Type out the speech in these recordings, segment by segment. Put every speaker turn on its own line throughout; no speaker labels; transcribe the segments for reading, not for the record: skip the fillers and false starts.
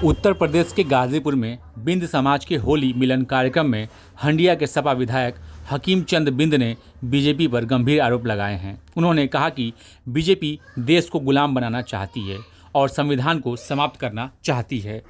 उत्तर प्रदेश के गाजीपुर में बिंद समाज के होली मिलन कार्यक्रम में हंडिया के सपा विधायक हकीम चंद बिंद ने बीजेपी पर गंभीर आरोप लगाए हैं। उन्होंने कहा कि बीजेपी देश को गुलाम बनाना चाहती है और संविधान को समाप्त करना चाहती है।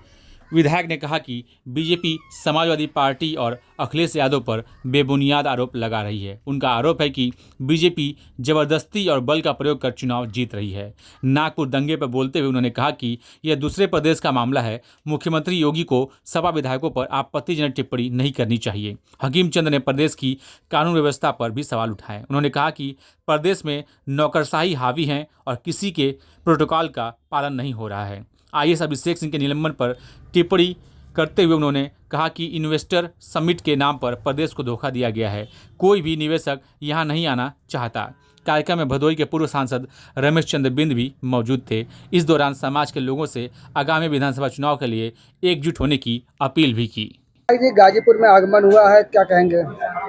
विधायक ने कहा कि बीजेपी समाजवादी पार्टी और अखिलेश यादव पर बेबुनियाद आरोप लगा रही है। उनका आरोप है कि बीजेपी जबरदस्ती और बल का प्रयोग कर चुनाव जीत रही है। नागपुर दंगे पर बोलते हुए उन्होंने कहा कि यह दूसरे प्रदेश का मामला है। मुख्यमंत्री योगी को सपा विधायकों पर आपत्तिजनक टिप्पणी नहीं करनी चाहिए। हकीम चंद ने प्रदेश की कानून व्यवस्था पर भी सवाल उठाए। उन्होंने कहा कि प्रदेश में नौकरशाही हावी है और किसी के प्रोटोकॉल का पालन नहीं हो रहा है। आईएएस अभिषेक सिंह के निलंबन पर टिप्पणी करते हुए उन्होंने कहा कि इन्वेस्टर समिट के नाम पर प्रदेश को धोखा दिया गया है। कोई भी निवेशक यहां नहीं आना चाहता। कार्यक्रम में भदोई के पूर्व सांसद रमेश चंद्र बिंद भी मौजूद थे। इस दौरान समाज के लोगों से आगामी विधानसभा चुनाव के लिए एकजुट होने की अपील भी की।
गाजीपुर में आगमन हुआ है, क्या कहेंगे?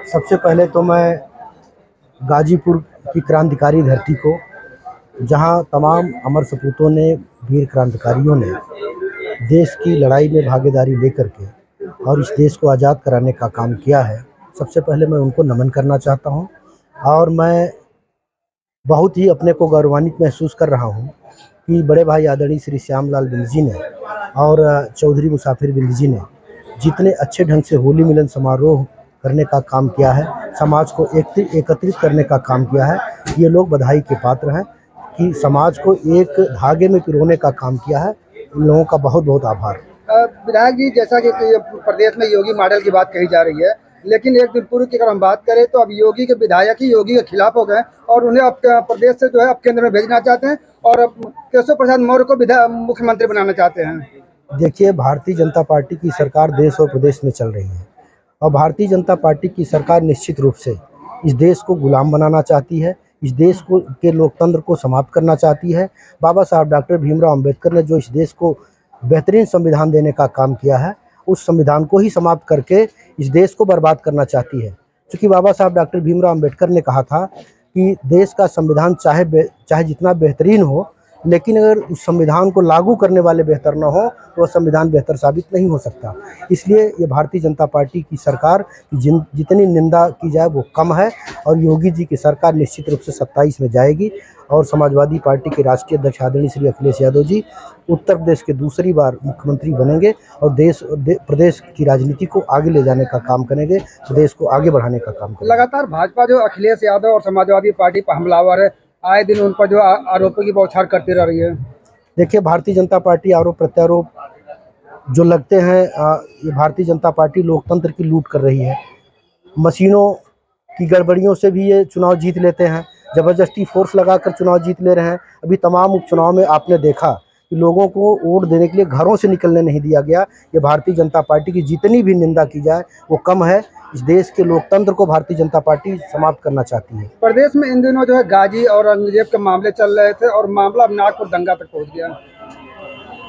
सबसे पहले तो मैं गाजीपुर की क्रांतिकारी धरती को, जहां तमाम अमर सपूतों ने, वीर क्रांतिकारियों ने देश की लड़ाई में भागीदारी लेकर के और इस देश को आज़ाद कराने का काम किया है, सबसे पहले मैं उनको नमन करना चाहता हूं। और मैं बहुत ही अपने को गौरवान्वित महसूस कर रहा हूं कि बड़े भाई आदरणीय श्री श्यामलाल बिंद जी ने और चौधरी मुसाफिर बिंद जी ने जितने अच्छे ढंग से होली मिलन समारोह करने का काम किया है, समाज को एकत्रित करने का काम किया है, ये लोग बधाई के पात्र हैं कि समाज को एक धागे में पिरोने का काम किया है। इन लोगों का बहुत बहुत आभार।
विधायक जी, जैसा कि प्रदेश में योगी मॉडल की बात कही जा रही है, लेकिन एक दिन पूर्व की अगर हम बात करें तो अब योगी के विधायक ही योगी के खिलाफ हो गए और उन्हें अब प्रदेश से जो है अब केंद्र में भेजना चाहते हैं और अब केशव प्रसाद मौर्य को मुख्यमंत्री बनाना चाहते हैं।
देखिए, भारतीय जनता पार्टी की सरकार देश और प्रदेश में चल रही है और भारतीय जनता पार्टी की सरकार निश्चित रूप से इस देश को गुलाम बनाना चाहती है, इस देश को के लोकतंत्र को समाप्त करना चाहती है। बाबा साहब डॉक्टर भीमराव अंबेडकर ने जो इस देश को बेहतरीन संविधान देने का काम किया है, उस संविधान को ही समाप्त करके इस देश को बर्बाद करना चाहती है। क्योंकि बाबा साहब डॉक्टर भीमराव अंबेडकर ने कहा था कि देश का संविधान चाहे जितना बेहतरीन हो, लेकिन अगर उस संविधान को लागू करने वाले बेहतर न हो तो वह संविधान बेहतर साबित नहीं हो सकता। इसलिए ये भारतीय जनता पार्टी की सरकार जितनी निंदा की जाए वो कम है और योगी जी की सरकार निश्चित रूप से 27 में जाएगी और समाजवादी पार्टी के राष्ट्रीय अध्यक्ष आदरणीय श्री अखिलेश यादव जी उत्तर प्रदेश के दूसरी बार मुख्यमंत्री बनेंगे और प्रदेश की राजनीति को आगे ले जाने का काम करेंगे, प्रदेश को आगे बढ़ाने का काम करेंगे।
लगातार भाजपा जो अखिलेश यादव और समाजवादी पार्टी पर हमलावर है, आए दिन उन पर जो आरोपों की बौछार करती रह रही है।
देखिए, भारतीय जनता पार्टी आरोप प्रत्यारोप जो लगते हैं, ये भारतीय जनता पार्टी लोकतंत्र की लूट कर रही है। मशीनों की गड़बड़ियों से भी ये चुनाव जीत लेते हैं, ज़बरदस्ती फोर्स लगाकर चुनाव जीत ले रहे हैं। अभी तमाम उपचुनाव में आपने देखा कि लोगों को वोट देने के लिए घरों से निकलने नहीं दिया गया। ये भारतीय जनता पार्टी की जितनी भी निंदा की जाए वो कम है। इस देश के लोकतंत्र को भारतीय जनता पार्टी समाप्त करना चाहती है।
प्रदेश में इन दिनों जो है गाजी और औरंगजेब के मामले चल रहे थे और मामला अब नागपुर दंगा तक पहुंच गया।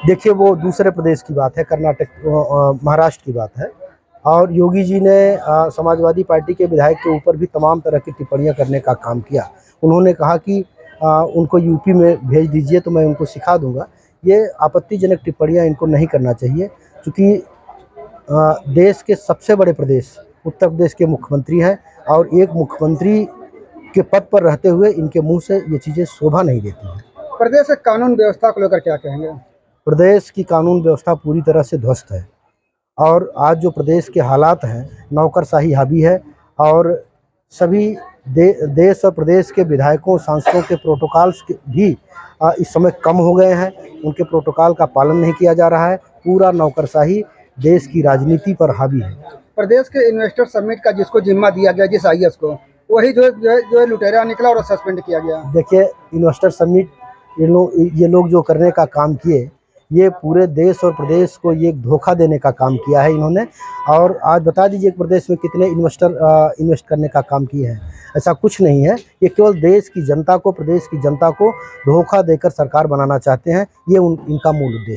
देखिए, वो दूसरे प्रदेश की बात है, कर्नाटक महाराष्ट्र की बात है। और योगी जी ने समाजवादी पार्टी के विधायक के ऊपर भी तमाम तरह की टिप्पणियां करने का काम किया। उन्होंने कहा कि उनको यूपी में भेज दीजिए तो मैं उनको सिखा दूंगा। ये आपत्तिजनक टिप्पणियां इनको नहीं करना चाहिए, क्योंकि देश के सबसे बड़े प्रदेश उत्तर प्रदेश के मुख्यमंत्री हैं और एक मुख्यमंत्री के पद पर रहते हुए इनके मुंह से ये चीज़ें शोभा नहीं देती हैं।
प्रदेश के कानून व्यवस्था को लेकर क्या कहेंगे? प्रदेश
की कानून व्यवस्था पूरी तरह से ध्वस्त है और आज जो प्रदेश के हालात हैं, नौकरशाही हावी है और सभी देश और प्रदेश के विधायकों सांसदों के प्रोटोकॉल्स भी इस समय कम हो गए हैं। उनके प्रोटोकॉल का पालन नहीं किया जा रहा है। पूरा नौकरशाही देश की राजनीति पर हावी है।
प्रदेश के इन्वेस्टर समिट का जिसको जिम्मा दिया गया, जिस आईएएस को, वही जो लुटेरा निकला और सस्पेंड किया गया।
देखिए, इन्वेस्टर समिट ये लोग जो करने का काम किए, ये पूरे देश और प्रदेश को ये धोखा देने का काम किया है इन्होंने। और आज बता दीजिए कि प्रदेश में कितने इन्वेस्टर इन्वेस्ट करने का काम किए हैं। ऐसा कुछ नहीं है। ये केवल देश की जनता को, प्रदेश की जनता को धोखा देकर सरकार बनाना चाहते हैं। ये इनका मूल उद्देश्य।